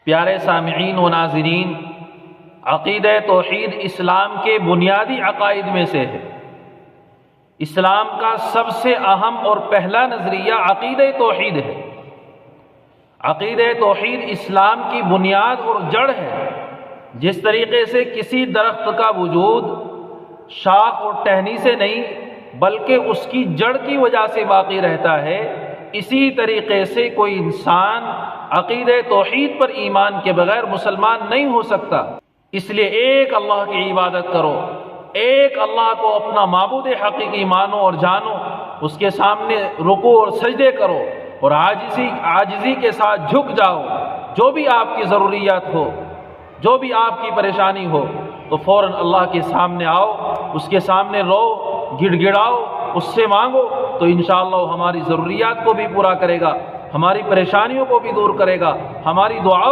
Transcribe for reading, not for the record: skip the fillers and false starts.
پیارے سامعین و ناظرین، عقیدہ توحید اسلام کے بنیادی عقائد میں سے ہے۔ اسلام کا سب سے اہم اور پہلا نظریہ عقیدہ توحید ہے۔ عقیدہ توحید اسلام کی بنیاد اور جڑ ہے۔ جس طریقے سے کسی درخت کا وجود شاخ اور ٹہنی سے نہیں بلکہ اس کی جڑ کی وجہ سے باقی رہتا ہے، اسی طریقے سے کوئی انسان عقیدہ توحید پر ایمان کے بغیر مسلمان نہیں ہو سکتا۔ اس لیے ایک اللہ کی عبادت کرو، ایک اللہ کو اپنا معبود حقیقی مانو اور جانو، اس کے سامنے رکوع اور سجدے کرو اور عاجزی کے ساتھ جھک جاؤ۔ جو بھی آپ کی ضروریات ہو، جو بھی آپ کی پریشانی ہو، تو فوراً اللہ کے سامنے آؤ، اس کے سامنے رو، گڑ گڑاؤ، اس سے مانگو، تو انشاءاللہ ہماری ضروریات کو بھی پورا کرے گا، ہماری پریشانیوں کو بھی دور کرے گا، ہماری دعاؤں